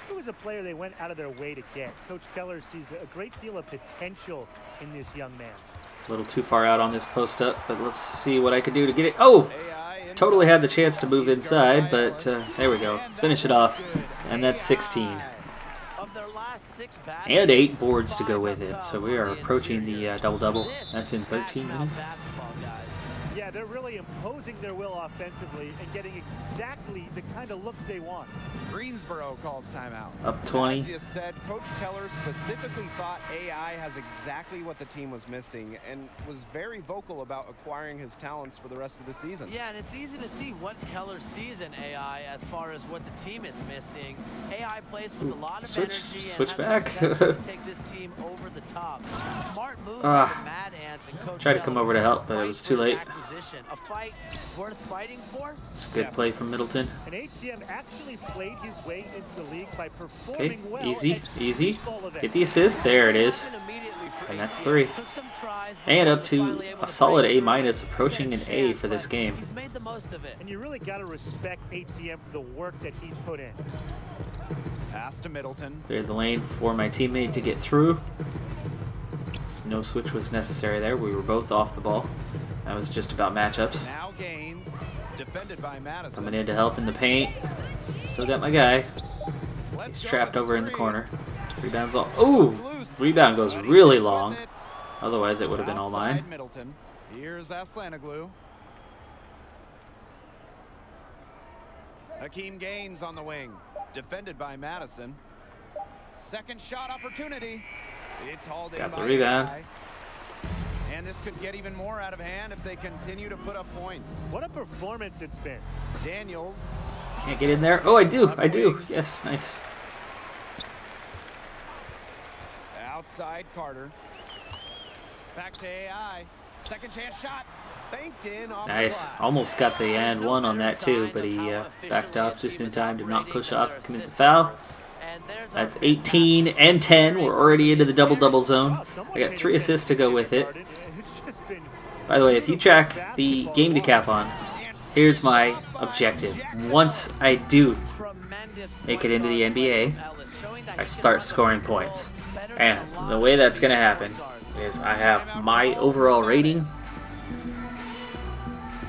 he was a player they went out of their way to get. Coach Keller sees a great deal of potential in this young man. A little too far out on this post up, but let's see what I can do to get it. Oh! Totally had the chance to move inside, but there we go. Finish it off. And that's 16. And 8 boards to go with it. So we are approaching the double-double. That's in 13 minutes. Yeah, they're really imposing their will offensively and getting exactly the kind of looks they want. Greensboro calls timeout. Up 20. As you said, Coach Keller specifically thought AI has exactly what the team was missing and was very vocal about acquiring his talents for the rest of the season. Yeah, and it's easy to see what Keller sees in AI as far as what the team is missing. AI plays with a lot of energy Switch and back. has the potential to take this team over the top. Smart move by the Mad Ants and Coach Tried to come Keller over to help, to but it fight was for too his late. acquisition. A fight worth fighting for? It's a good play from Middleton. And HCM actually played his way into the league by performing Okay, well easy, at easy. baseball events. Get the assist. There it is. And that's 3. And up to a solid A-, approaching an A for this game. He's made the most of it. And you really got to respect ATM for the work that he's put in. Pass to Middleton. Cleared the lane for my teammate to get through. So no switch was necessary there. We were both off the ball. That was just about matchups. Now Gaines, defended by Madison. Coming in to help in the paint. Still got my guy. He's trapped over in the corner. Rebounds all. Ooh! Rebound goes really long. Otherwise, it would have been all mine. Middleton. Here's Aslanoglu. Hakeem Gaines on the wing, defended by Madison. Second shot opportunity. It's hauled in Got the by rebound. AI. And this could get even more out of hand if they continue to put up points. What a performance it's been. Daniels. Can't get in there. Oh, I do. I do. Yes, nice. Outside Carter. Back to AI. Second chance shot. Banked in off Nice. the glass. Almost got the and one on that too, but he backed off just in time to not push off and commit the foul. That's 18 and 10. We're already into the double-double zone. I got 3 assists to go with it. By the way, if you track the game Decathlon, here's my objective. Once I do make it into the NBA, I start scoring points. And the way that's going to happen is I have my overall rating,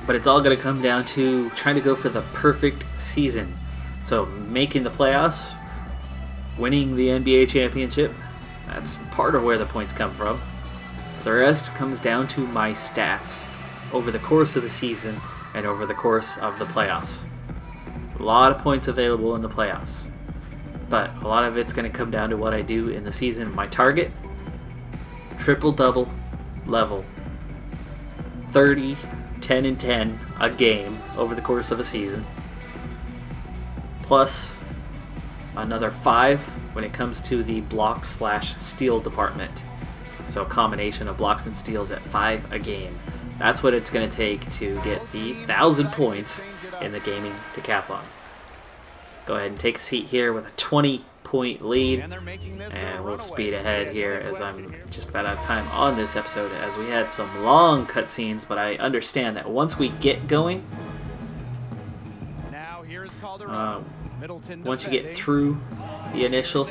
but it's all going to come down to trying to go for the perfect season. So making the playoffs, winning the NBA championship, that's part of where the points come from. The rest comes down to my stats over the course of the season and over the course of the playoffs. A lot of points available in the playoffs, but a lot of it's going to come down to what I do in the season. My target, triple-double level, 30, 10 and 10 a game over the course of a season, plus another 5 when it comes to the block/steal department. So a combination of blocks and steals at 5 a game. That's what it's going to take to get the 1,000 points in the gaming decathlon. Go ahead and take a seat here with a 20-point lead, and we'll speed ahead here as I'm just about out of time on this episode, as we had some long cutscenes, but I understand that once we get going, once you get through the initial,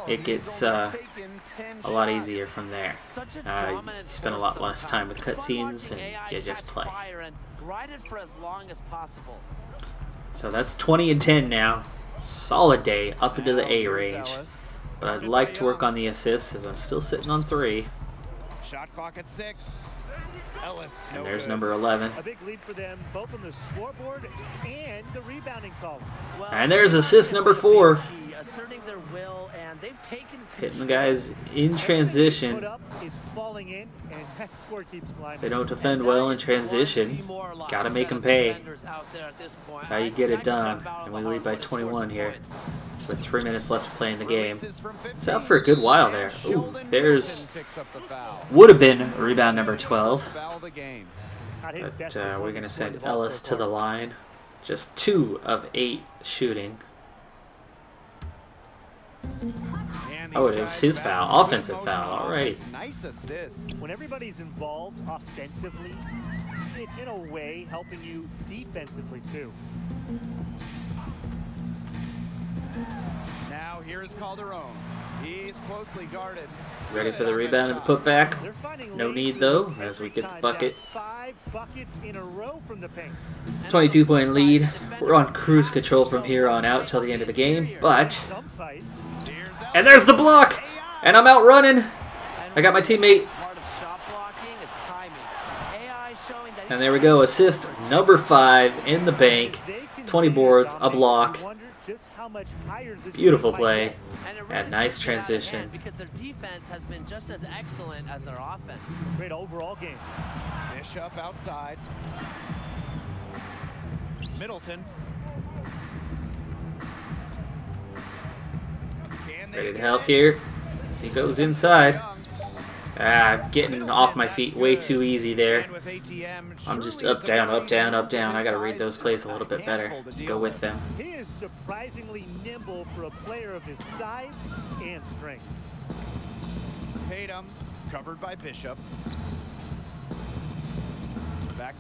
it gets a lot easier from there. You spend a lot less time with cutscenes and you just play. So that's 20 and 10 now. Solid day up into the A range. But I'd like to work on the assists as I'm still sitting on 3. Shot clock at 6. Ellis, and there's number 11. A big lead for them, both on the scoreboard and the rebounding column. And there's assist number 4. Asserting their will, and they've taken hitting the guys in transition. They don't defend well in transition. Gotta make them pay. That's how you get it done. And we lead by 21 here, with 3 minutes left to play in the game. It's out for a good while there. Ooh, there's would have been rebound number 12. But we're gonna send Ellis to the line. Just 2 of 8 shooting. Oh, it was his foul. Offensive foul. Alrighty. Nice assist. When everybody's involved offensively, it's in a way helping you defensively too. Now here's Calderon. He's closely guarded. Ready for the rebound and the putback. No need though, as we get the bucket. 5 buckets in a row from the paint. 22-point lead. We're on cruise control from here on out till the end of the game, but... And there's the block! And I'm out running! I got my teammate. And there we go, assist number 5 in the bank. 20 boards, a block. Beautiful play. And nice transition. Because their defense has been just as excellent as their offense. Great overall game. Bishop outside. Middleton. Ready to help here as he goes inside. Getting off my feet way too easy there. I'm just up, down, up, down, up, down. I gotta read those plays a little bit better. Go with them. He is surprisingly nimble for a player of his size and strength. Tatum covered by Bishop.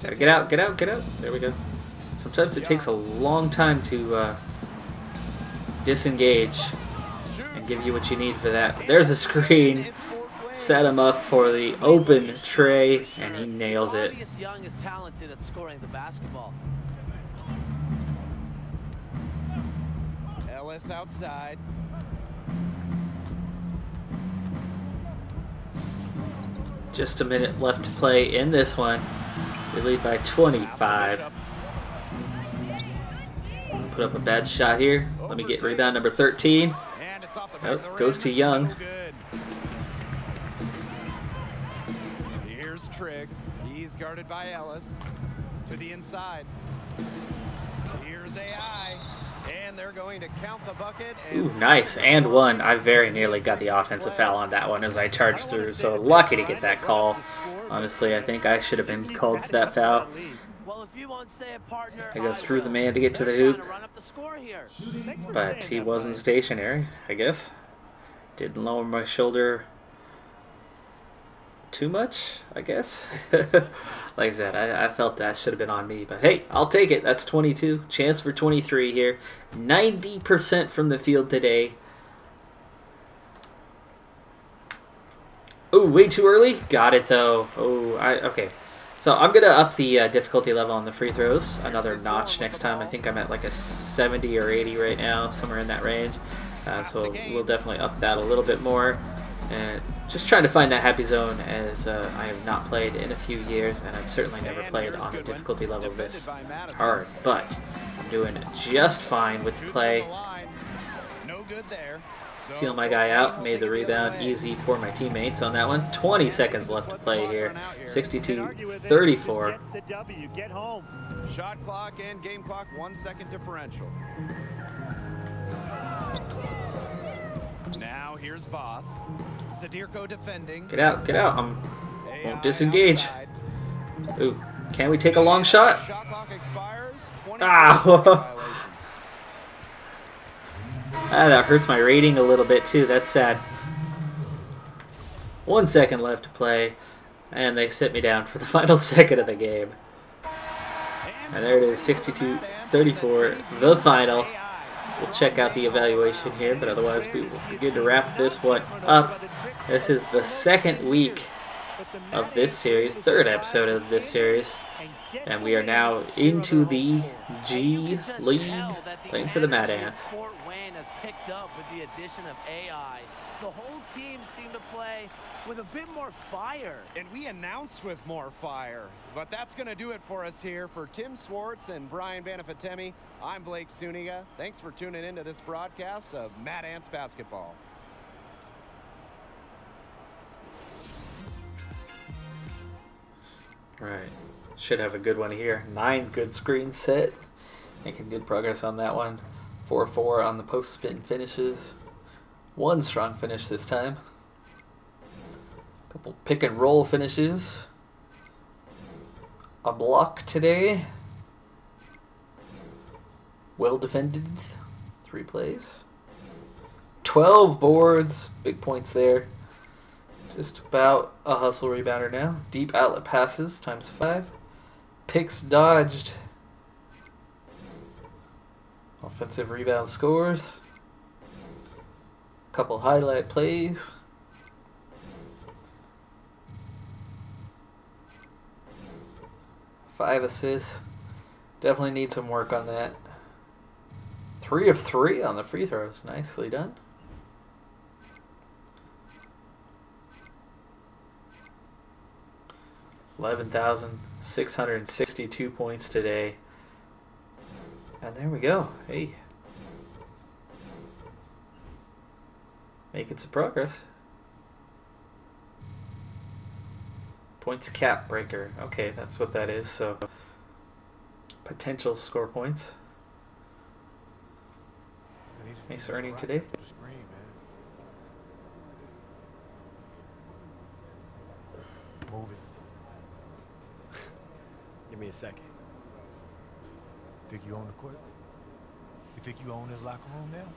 Gotta get out, get out, get out. There we go. Sometimes it takes a long time to disengage and give you what you need for that. But there's a screen. Set him up for the open tray, and he nails it. Young is talented at scoring the basketball. Ellis outside. Just a minute left to play in this one. We lead by 25. Put up a bad shot here. Let me get rebound number 13. Oh, goes to Young. Here's Trigg. He's guarded by Ellis. To the inside. Here's AI. And they're going to count the bucket. Ooh, nice. And one. I very nearly got the offensive foul on that one as I charged through. So lucky to get that call. Honestly, I think I should have been called for that foul. I go through the man to get to the hoop. But he wasn't stationary, I guess. Didn't lower my shoulder too much, I guess. Like I said, I felt that should have been on me. But hey, I'll take it. That's 22. Chance for 23 here. 90% from the field today. Oh, way too early. Got it though. Oh, okay. So I'm gonna up the difficulty level on the free throws another notch next time. I think I'm at like a 70 or 80 right now, somewhere in that range. So we'll definitely up that a little bit more. And just trying to find that happy zone, as I have not played in a few years, and I've certainly never played on a difficulty level this hard. But I'm doing just fine with the play. Seal my guy out, made the rebound easy for my teammates on that one. 20 seconds left to play here. 62-34. Get home. Shot clock and game clock, 1 second differential. Now here's Boss. Zadirko defending. Get out, get out. Won't disengage. Ooh, can we take a long shot? Ah! That hurts my rating a little bit too. That's sad. 1 second left to play, and they sit me down for the final second of the game. And there it is, 62-34, the final. We'll check out the evaluation here, but otherwise we will begin to wrap this one up. This is the second week of this series, third episode of this series, and we are now into the G League, playing for the Mad Ants. Picked up with the addition of AI. The whole team seemed to play with a bit more fire. And we announced with more fire. But that's going to do it for us here. For Tim Swartz and Brian Banafatemi, I'm Blake Suniga. Thanks for tuning into this broadcast of Mad Ants Basketball. Right. Should have a good one here. 9 good screens set. Making good progress on that one. 4-4 on the post spin finishes. 1 strong finish this time. Couple pick and roll finishes. A block today. Well defended. 3 plays. 12 boards. Big points there. Just about a hustle rebounder now. Deep outlet passes times 5. Picks dodged. Offensive rebound scores. Couple highlight plays. Five assists. Definitely need some work on that. 3 of 3 on the free throws. Nicely done. $11,662 points today. And there we go. Hey. Making some progress. Points cap breaker. Okay, that's what that is. So, potential score points. Nice earning today. Move it. Give me a second. Think you own the court? You think you own this locker room now?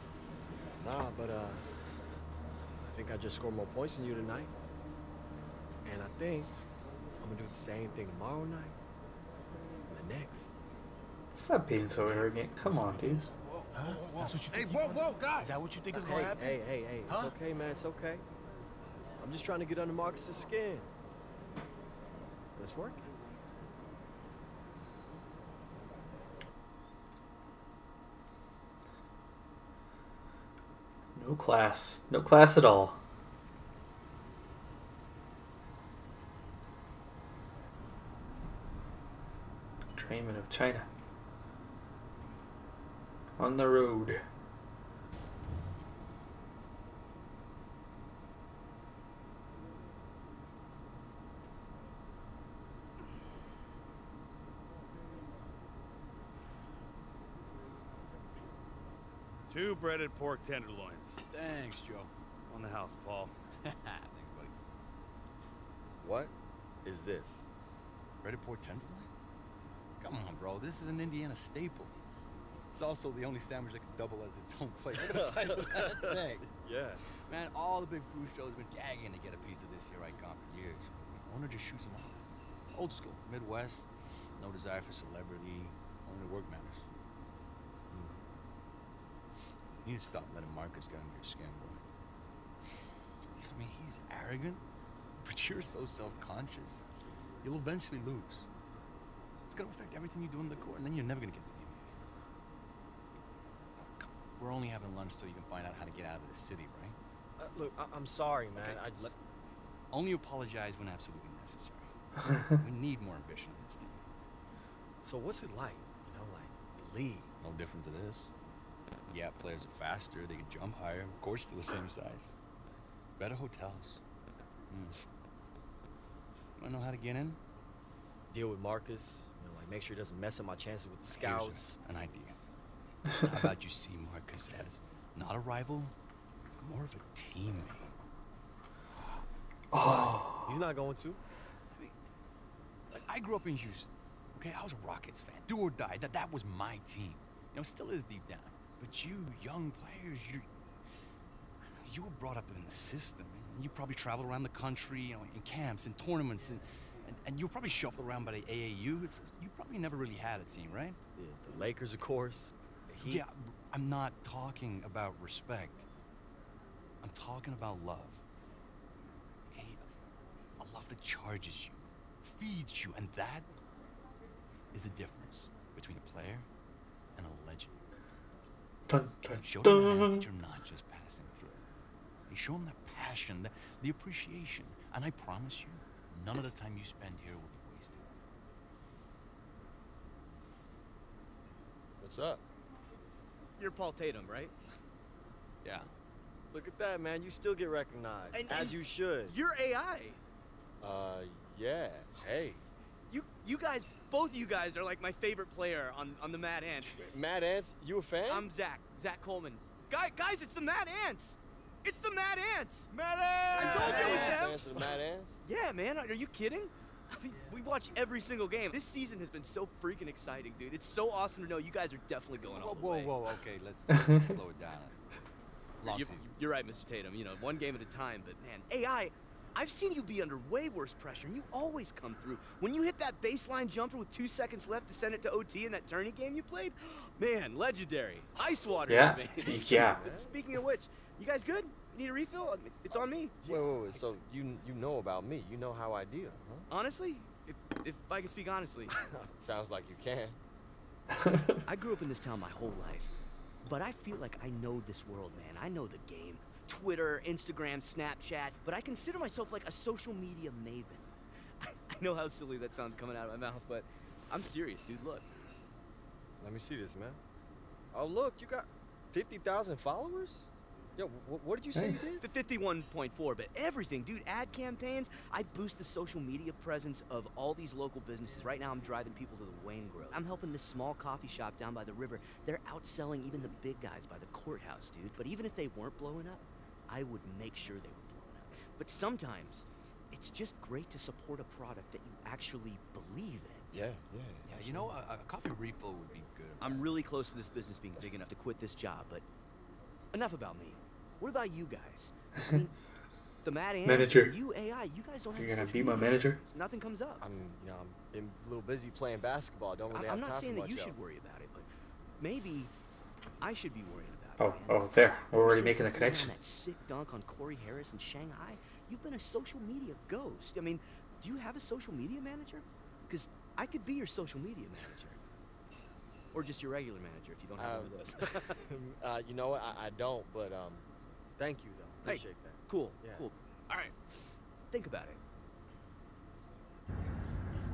Nah, but I think I just scored more points than you tonight. And I think I'm gonna do the same thing tomorrow night and the next. Stop being so arrogant. Come on, dude. Huh? That's what you think? Hey, whoa, guys! Is that what you think is gonna happen? Hey, huh? It's okay, man, it's okay. I'm just trying to get under Marcus's skin. Let's work. No class. No class at all. Drayman of China. On the road. Two breaded pork tenderloins. Thanks, Joe. On the house, Paul. Thanks, buddy. What is this? Breaded pork tenderloin? Come on, bro. This is an Indiana staple. It's also the only sandwich that can double as its own plate. Look at the size of that thing. Yeah. Man, all the big food shows have been gagging to get a piece of this here icon for years. Owner just shoots them off. Old school, Midwest, no desire for celebrity, only work matters. You need to stop letting Marcus get under your skin, boy. I mean, he's arrogant, But you're so self-conscious. You'll eventually lose. It's gonna affect everything you do on the court, and then you're never gonna get the game. Come on, we're only having lunch so you can find out how to get out of the city, right? Look, I'm sorry, man. Okay, only apologize when absolutely necessary. We need more ambition on this team. So what's it like? You know, like the league? No different to this. Yeah, players are faster, they can jump higher, of course they're the same size. Better hotels. I know how to get in. Deal with Marcus. You know, like make sure he doesn't mess up my chances with the scouts. Here's an idea. How about you see Marcus as not a rival, more of a teammate? Oh. He's not going to. I mean, like, I grew up in Houston. Okay, I was a Rockets fan. Do or die. That was my team. You know, still is deep down. But you, young players, you were brought up in the system. You probably traveled around the country, you know, in camps and tournaments, and you were probably shuffled around by the AAU. You probably never really had a team, right? Yeah, the Lakers, of course. The Heat. Yeah, I'm not talking about respect. I'm talking about love. Okay, a love that charges you, feeds you, and that is the difference between a player and a legend. Dun, dun, Show them that you're not just passing through. You show them that passion, the appreciation, and I promise you, none of the time you spend here will be wasted. What's up? You're Paul Tatum, right? Yeah. Look at that, man. You still get recognized. As you should. You're AI. Yeah. Hey. You guys, both of you guys are like my favorite player on the Mad Ants. Mad Ants? You a fan? I'm Zach Coleman. Guys, it's the Mad Ants. It's the Mad Ants. Mad Ants! I told you it was them. Fans of the Mad Ants? Yeah, man. Are you kidding? I mean, we watch every single game. This season has been so freaking exciting, dude. It's so awesome to know you guys are definitely going all the way. Whoa, okay, let's just slow it down. Long season. You're right, Mr. Tatum. You know, one game at a time. But man, AI, I've seen you be under way worse pressure, and you always come through. When you hit that baseline jumper with 2 seconds left to send it to OT in that tourney game you played, man, legendary. Ice water. Yeah. Man. Yeah. Speaking of which, you guys good? Need a refill? It's on me. Wait. So you know about me? You know how I deal, huh? Honestly, if I can speak honestly. Sounds like you can. I grew up in this town my whole life, but I feel like I know this world, man. I know the game. Twitter, Instagram, Snapchat, but I consider myself like a social media maven. I know how silly that sounds coming out of my mouth, but I'm serious, dude. Look. Let me see this, man. Oh, look, you got 50,000 followers? Yo, what did you say you did? 51.4, but everything, dude. Ad campaigns. I boost the social media presence of all these local businesses. Right now, I'm driving people to the Wayne Grove. I'm helping this small coffee shop down by the river. They're outselling even the big guys by the courthouse, dude. But even if they weren't blowing up, I would make sure they were blowing up. But sometimes, it's just great to support a product that you actually believe in. Yeah. You know, a coffee refill would be good. I'm really close to this business being big enough to quit this job, but enough about me. What about you guys? I mean, the Mad Ants, manager. you AI, you guys don't have You're gonna social be my media manager? presence. Nothing comes up. I'm been a little busy playing basketball. I don't really have I'm time not saying for that you much should else. worry about it, but maybe I should be worrying about it. Oh, there. We're already Since making the you went on connection. That sick dunk on Corey Harris in Shanghai, you've been a social media ghost. I mean, do you have a social media manager? Because I could be your social media manager. Or just your regular manager if you don't have one of those. You know what? I don't, but thank you, though. Appreciate that. Cool, Yeah. cool. All right, think about it.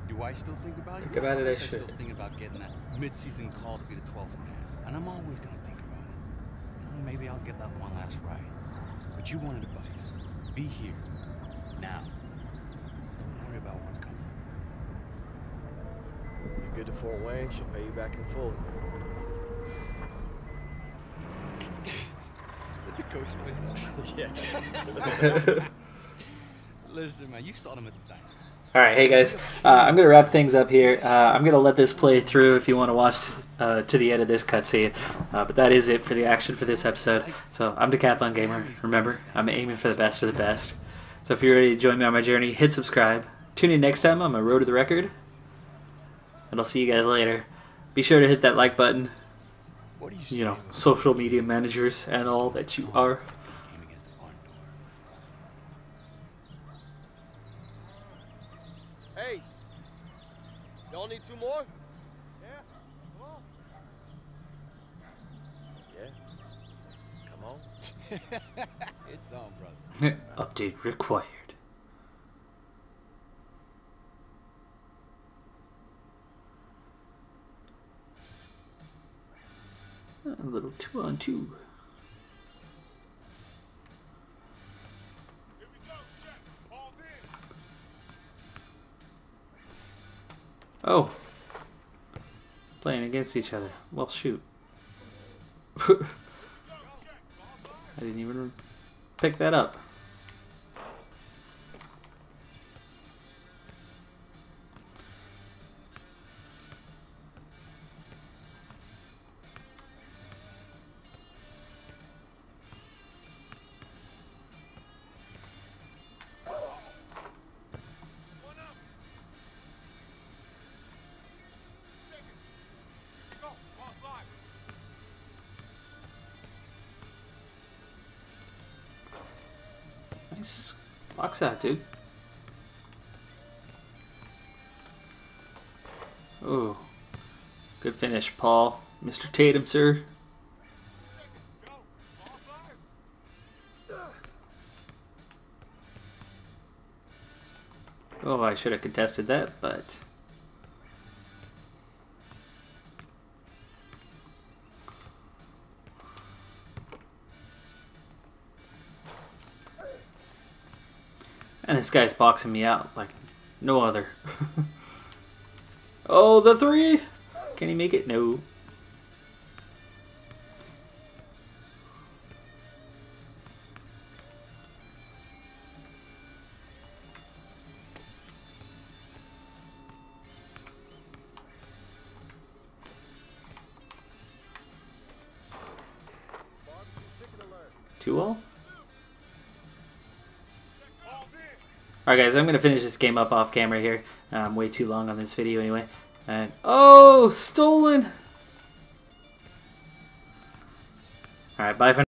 Do I still think about it? Think about it, I I should. still think about getting that mid-season call to be the 12th man. And I'm always going to think about it. You know, maybe I'll get that one last ride. But you wanted advice. Be here. Now. Don't worry about what's coming. You're good to Fort Wayne. She'll pay you back in full. Let the coach know. Yeah. Listen, man, you saw them at the diner. All right, hey guys, I'm gonna wrap things up here. I'm gonna let this play through if you want to watch to the end of this cutscene. But that is it for the action for this episode. So I'm Decathlon Gamer. Remember, I'm aiming for the best of the best. So if you're ready to join me on my journey, hit subscribe. Tune in next time on my road to the record, and I'll see you guys later. Be sure to hit that like button. You know, social media managers and all that you are. Y'all need 2 more? Yeah, come on. Yeah. Come on. It's on, brother. Update required. A little 2-on-2. Oh. Playing against each other. Well, shoot. I didn't even pick that up. Nice box out, dude. Oh, good finish, Paul. Mr. Tatum, sir. Oh, I should have contested that, but... And this guy's boxing me out like no other. Oh, the 3! Can he make it? No. Two all? Alright guys, I'm going to finish this game up off camera here. I'm way too long on this video anyway. And oh, stolen! Alright, bye for now.